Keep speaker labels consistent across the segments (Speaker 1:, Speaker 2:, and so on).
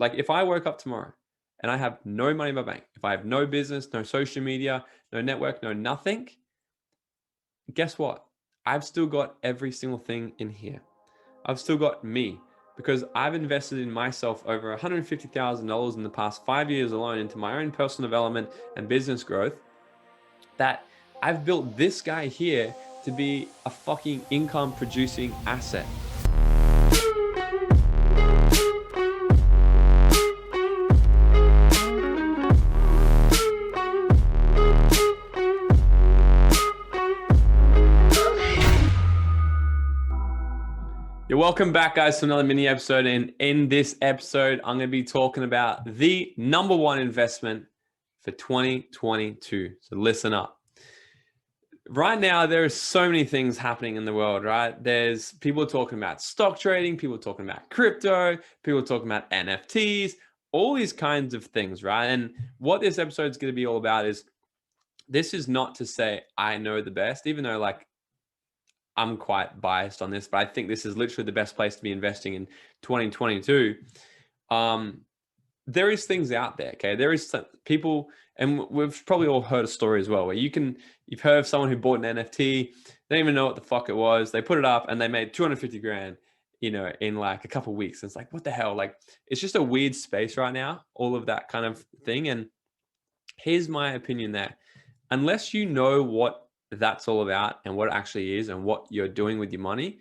Speaker 1: Like if I woke up tomorrow and I have no money in my bank, if I have no business, no social media, no network, no nothing, guess what? I've still got every single thing in here. I've still got me because I've invested in myself over $150,000 in the past 5 years alone into my own personal development and business growth, that I've built this guy here to be a fucking income producing asset. You're welcome back, guys, to another mini episode. And in this episode, I'm going to be talking about the number one investment for 2022. So listen up. Right now, there are so many things happening in the world, right? There's people talking about stock trading, people talking about crypto, people talking about NFTs, all these kinds of things, right? And what this episode is going to be all about is, this is not to say I know the best, even though like I'm quite biased on this, but I think this is literally the best place to be investing in 2022. There is things out there, okay? There is some people, and we've probably all heard a story as well, where you've heard of someone who bought an NFT, they didn't even know what the fuck it was. They put it up and they made 250 grand, in like a couple of weeks. And it's like, what the hell? Like, it's just a weird space right now, all of that kind of thing. And here's my opinion there. Unless you know what that's all about and what it actually is and what you're doing with your money,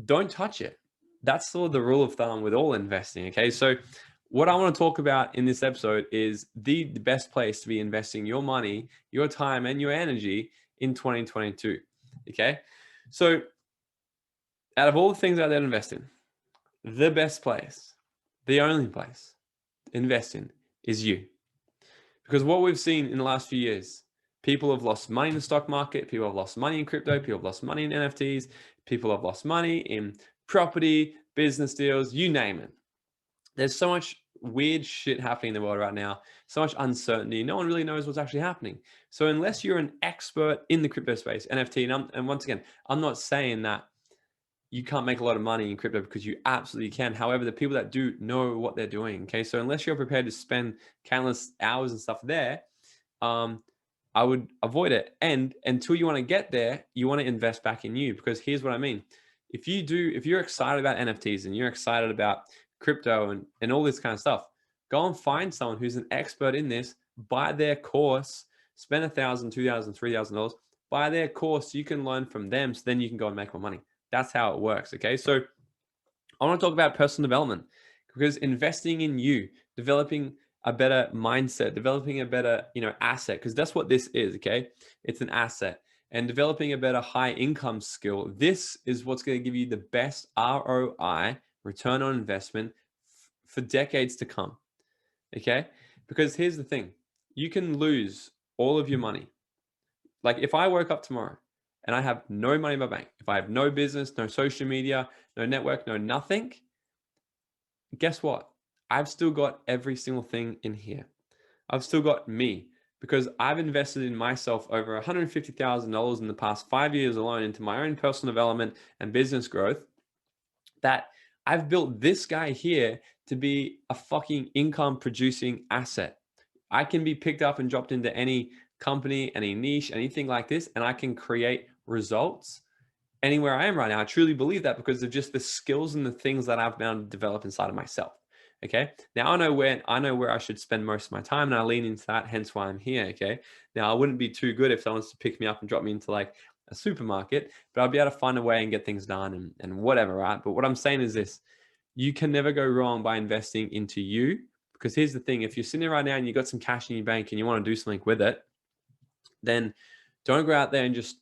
Speaker 1: don't touch it. That's sort of the rule of thumb with all investing. Okay. So what I want to talk about in this episode is the best place to be investing your money, your time, and your energy in 2022. Okay. So out of all the things out there to invest in, the best place, the only place to invest in is you. Because what we've seen in the last few years, people have lost money in the stock market, people have lost money in crypto, people have lost money in NFTs, people have lost money in property, business deals, you name it. There's so much weird shit happening in the world right now, so much uncertainty. No one really knows what's actually happening. So unless you're an expert in the crypto space, NFT, and once again, I'm not saying that you can't make a lot of money in crypto, because you absolutely can. However, the people that do know what they're doing. Okay. So unless you're prepared to spend countless hours and stuff there, I would avoid it. And until you want to get there, you want to invest back in you, because here's what I mean. If you're excited about NFTs and you're excited about crypto and all this kind of stuff, go and find someone who's an expert in this, buy their course, spend $1,000, $2,000, $3,000, buy their course. So you can learn from them. So then you can go and make more money. That's how it works. Okay. So I want to talk about personal development, because investing in you, developing a better mindset, developing a better, asset, because that's what this is. Okay. It's an asset, and developing a better high income skill. This is what's going to give you the best ROI, return on investment, for decades to come. Okay. Because here's the thing, you can lose all of your money. Like if I woke up tomorrow and I have no money in my bank, if I have no business, no social media, no network, no nothing, guess what? I've still got every single thing in here. I've still got me, because I've invested in myself over $150,000 in the past 5 years alone into my own personal development and business growth, that I've built this guy here to be a fucking income producing asset. I can be picked up and dropped into any company, any niche, anything like this, and I can create results anywhere I am right now. I truly believe that, because of just the skills and the things that I've been able to develop inside of myself. Okay. Now I know where I should spend most of my time, and I lean into that. Hence why I'm here. Okay. Now I wouldn't be too good if someone was to pick me up and drop me into like a supermarket, but I'll be able to find a way and get things done and whatever. Right. But what I'm saying is this: you can never go wrong by investing into you. Because here's the thing, if you're sitting there right now and you got some cash in your bank and you want to do something with it, then don't go out there and just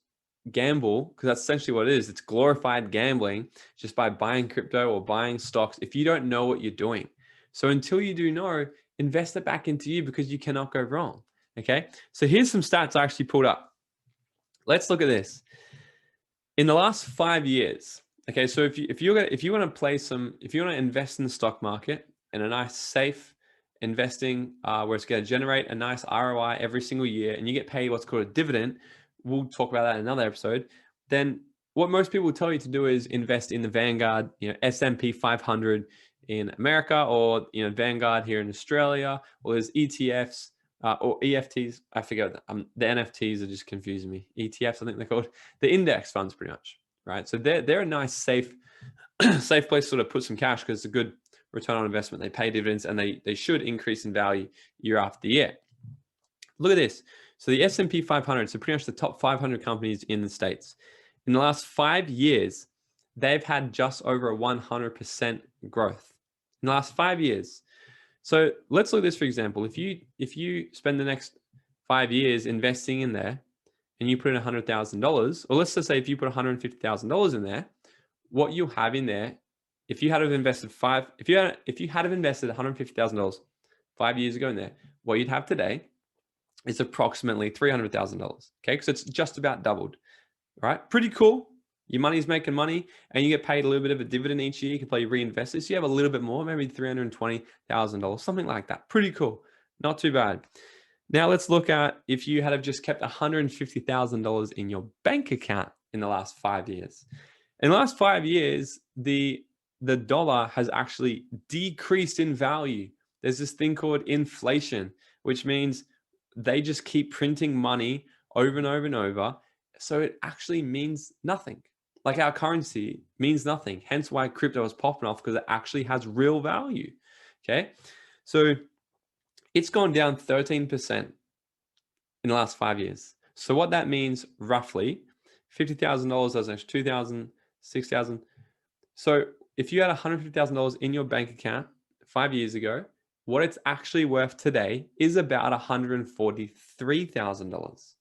Speaker 1: gamble, because that's essentially what it is. It's glorified gambling, just by buying crypto or buying stocks if you don't know what you're doing. So until you do know, invest it back into you, because you cannot go wrong. Okay. So here's some stats I actually pulled up. Let's look at this. In the last 5 years, okay, so if you want to invest in the stock market in a nice safe investing, where it's going to generate a nice ROI every single year, and you get paid what's called a dividend, we'll talk about that in another episode. Then what most people will tell you to do is invest in the Vanguard, S&P 500, in America, or Vanguard here in Australia, or there's ETFs or EFTs. I forget the NFTs are just confusing me. ETFs, I think they're called, the index funds, pretty much, right? So they're a nice, safe safe place to sort of put some cash, because it's a good return on investment. They pay dividends, and they should increase in value year after year. Look at this. So the S&P 500, so pretty much the top 500 companies in the States, in the last 5 years, they've had just over a 100% growth in the last 5 years. So let's look at this, for example. If you spend the next 5 years investing in there, and you put in $100,000, or let's just say if you put $150,000 in there, what you have in there, if you had have invested $150,000 5 years ago in there, what you'd have today is approximately $300,000. Okay, because it's just about doubled. Right, pretty cool. Your money's making money, and you get paid a little bit of a dividend each year. You can probably reinvest this. So you have a little bit more, maybe $320,000, something like that. Pretty cool. Not too bad. Now let's look at if you had have just kept $150,000 in your bank account in the last 5 years. In the last 5 years, the dollar has actually decreased in value. There's this thing called inflation, which means they just keep printing money over and over and over. So it actually means nothing. Like our currency means nothing. Hence why crypto is popping off, because it actually has real value. Okay. So it's gone down 13% in the last 5 years. So what that means roughly, $50,000, that's actually 2,000, 6,000. So if you had $150,000 in your bank account 5 years ago, what it's actually worth today is about $143,000.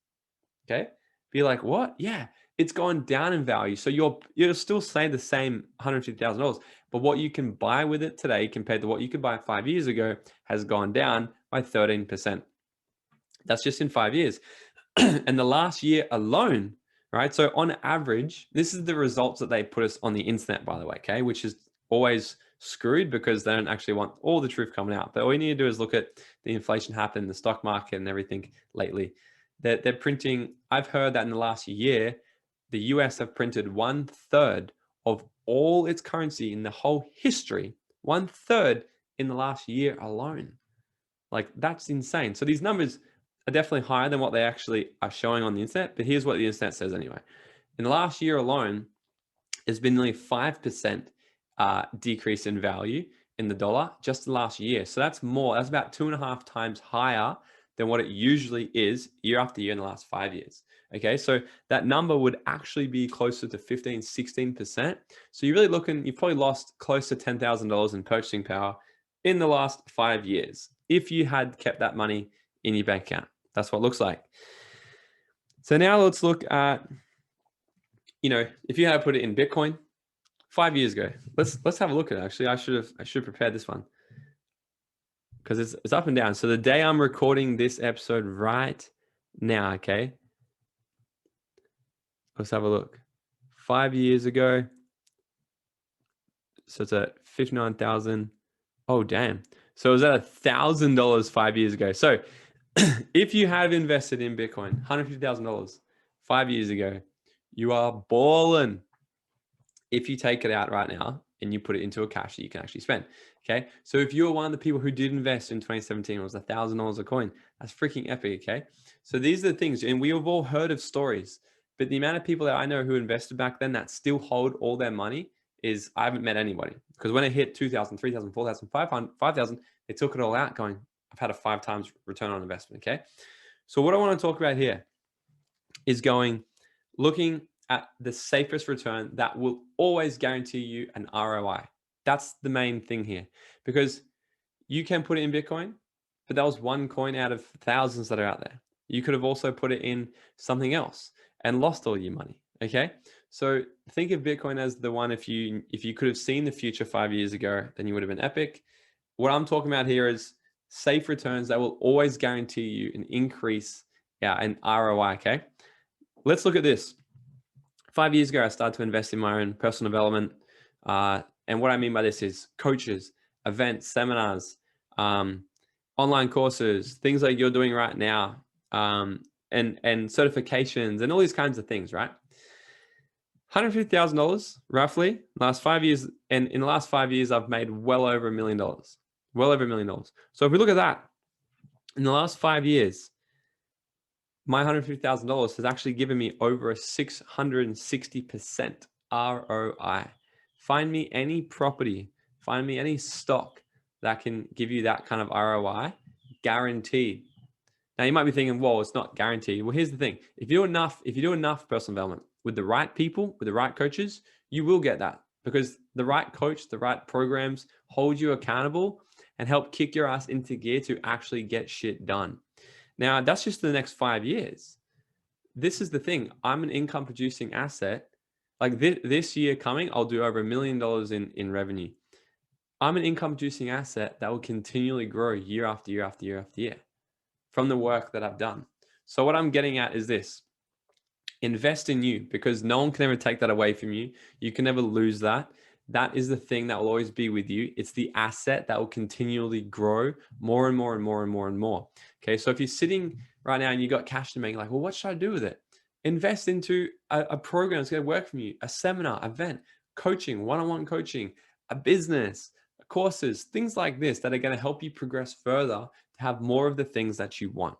Speaker 1: Okay. Be like, what? Yeah, it's gone down in value. So you'll still say the same $150,000, but what you can buy with it today compared to what you could buy 5 years ago has gone down by 13%. That's just in 5 years. And the last year alone, right? So on average, this is the results that they put us on the internet, by the way, okay? Which is always screwed, because they don't actually want all the truth coming out. But all you need to do is look at the inflation happen in the stock market and everything lately. They're printing, I've heard that in the last year, the US have printed 1/3 of all its currency in the whole history, 1/3 in the last year alone. Like, that's insane. So these numbers are definitely higher than what they actually are showing on the internet. But here's what the internet says anyway. In the last year alone, there's been nearly 5% decrease in value in the dollar just the last year. So that's more. That's about 2.5 times higher than what it usually is year after year in the last 5 years. Okay, so that number would actually be closer to 15, 16%. So you're really looking, you've probably lost close to $10,000 in purchasing power in the last 5 years if you had kept that money in your bank account. That's what it looks like. So now let's look at, if you had put it in Bitcoin 5 years ago. Let's have a look at it. Actually, I should have prepared this one, because it's up and down. So the day I'm recording this episode right now, okay, let's have a look. 5 years ago, so it's at 59,000. Oh, damn. So it was at $1,000 5 years ago. So if you have invested in Bitcoin, $150,000 5 years ago, you are balling. If you take it out right now and you put it into a cash that you can actually spend. Okay. So if you're one of the people who did invest in 2017, it was $1,000 a coin. That's freaking epic. Okay. So these are the things, and we have all heard of stories, but the amount of people that I know who invested back then that still hold all their money is, I haven't met anybody, because when it hit 2,000, 3,000, 4,000, 5,000, they took it all out going, I've had a 5 times return on investment. Okay. So what I want to talk about here is looking at the safest return that will always guarantee you an ROI. That's the main thing here, because you can put it in Bitcoin, but that was one coin out of thousands that are out there. You could have also put it in something else and lost all your money. Okay. So think of Bitcoin as the one, if you could have seen the future 5 years ago, then you would have been epic. What I'm talking about here is safe returns that will always guarantee you an increase, an ROI. Okay. Let's look at this. 5 years ago, I started to invest in my own personal development. And what I mean by this is coaches, events, seminars, online courses, things like you're doing right now, and certifications and all these kinds of things, right? $150,000 roughly last 5 years. And in the last 5 years, I've made well over $1 million, well over $1 million. So if we look at that, in the last 5 years, my $150,000 has actually given me over a 660% ROI. Find me any property, find me any stock that can give you that kind of ROI, guaranteed. Now you might be thinking, well, it's not guaranteed. Well, here's the thing. If you do enough personal development with the right people, with the right coaches, you will get that, because the right coach, the right programs hold you accountable and help kick your ass into gear to actually get shit done. Now, that's just the next 5 years. This is the thing. I'm an income producing asset. Like this year coming, I'll do over $1 million in revenue. I'm an income producing asset that will continually grow year after year after year after year from the work that I've done. So what I'm getting at is this: invest in you, because no one can ever take that away from you. You can never lose that. That is the thing that will always be with you. It's the asset that will continually grow more and more and more and more and more. Okay. So if you're sitting right now and you got cash to make, like, well, what should I do with it? Invest into a program that's going to work for you, a seminar, event, coaching, one-on-one coaching, a business, courses, things like this that are going to help you progress further to have more of the things that you want.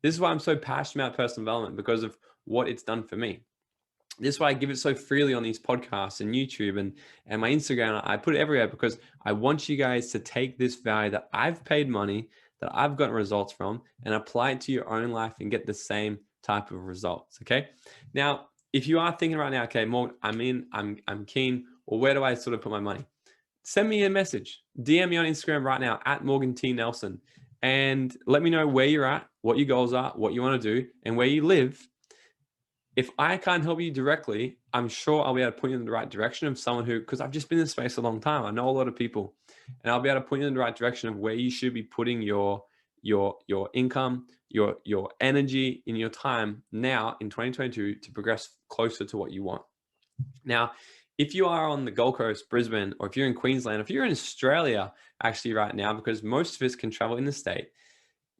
Speaker 1: This is why I'm so passionate about personal development, because of what it's done for me. This is why I give it so freely on these podcasts and YouTube and my Instagram. I put it everywhere because I want you guys to take this value that I've paid money, that I've gotten results from, and apply it to your own life and get the same type of results. Okay. Now, if you are thinking right now, okay, Morg, I'm keen, or where do I sort of put my money? Send me a message, DM me on Instagram right now at Morgan T. Nelson, and let me know where you're at, what your goals are, what you want to do, and where you live. If I can't help you directly, I'm sure I'll be able to point you in the right direction of someone who, because I've just been in this space a long time. I know a lot of people, and I'll be able to point you in the right direction of where you should be putting your income, your energy, in your time now in 2022 to progress closer to what you want. Now, if you are on the Gold Coast, Brisbane, or if you're in Queensland, if you're in Australia actually right now, because most of us can travel in the state,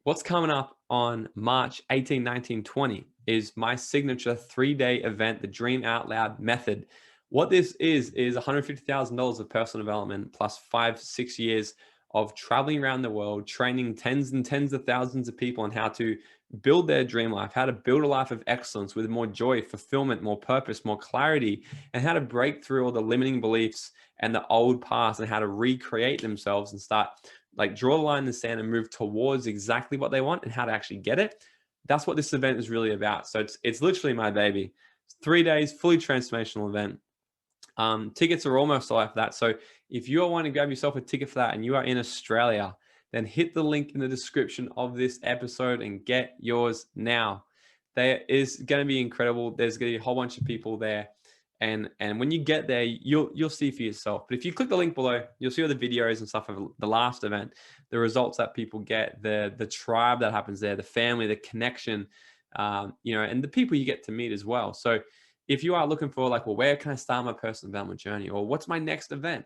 Speaker 1: what's coming up on March 18, 19, 20 is my signature 3-day event, the Dream Out Loud Method. What this is $150,000 of personal development plus 5-6 years of traveling around the world, training tens and tens of thousands of people on how to build their dream life, how to build a life of excellence with more joy, fulfillment, more purpose, more clarity, and how to break through all the limiting beliefs and the old past, and how to recreate themselves and start, like, draw the line in the sand and move towards exactly what they want and how to actually get it. That's what this event is really about. So it's literally my baby. It's 3 days, fully transformational event. Tickets are almost sold out for that. So if you want to grab yourself a ticket for that and you are in Australia, then hit the link in the description of this episode and get yours now. There is going to be incredible. There's going to be a whole bunch of people there. And when you get there, you'll see for yourself. But if you click the link below, you'll see all the videos and stuff of the last event, the results that people get, the tribe that happens there, the family, the connection, and the people you get to meet as well. So if you are looking for, like, well, where can I start my personal development journey, or what's my next event?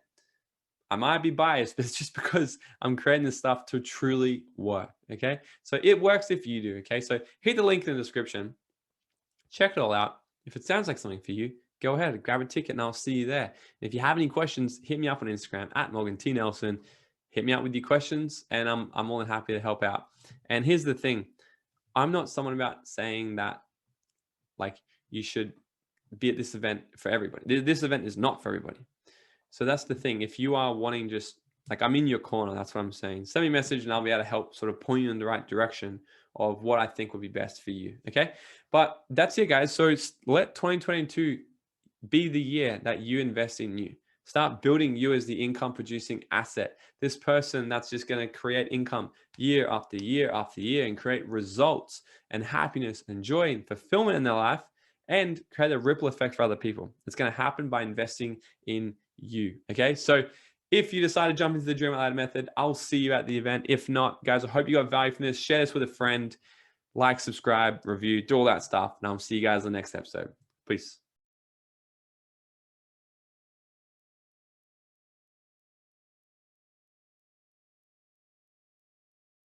Speaker 1: I might be biased, but it's just because I'm creating this stuff to truly work. Okay. So it works if you do. Okay. So hit the link in the description, check it all out. If it sounds like something for you, go ahead, grab a ticket, and I'll see you there. If you have any questions, hit me up on Instagram at Morgan T. Nelson. Hit me up with your questions, and I'm more than happy to help out. And here's the thing. I'm not someone about saying that, like, you should be at this event for everybody. This event is not for everybody. So that's the thing. If you are wanting, just like, I'm in your corner, that's what I'm saying. Send me a message and I'll be able to help sort of point you in the right direction of what I think would be best for you. Okay. But that's it, guys. So let 2022 be the year that you invest in you. Start building you as the income producing asset. This person that's just going to create income year after year after year and create results and happiness and joy and fulfillment in their life, and create a ripple effect for other people. It's going to happen by investing in you. Okay. So if you decide to jump into the Dream Out Loud method, I'll see you at the event. If not, guys, I hope you got value from this. Share this with a friend, like, subscribe, review, do all that stuff. And I'll see you guys in the next episode. Peace.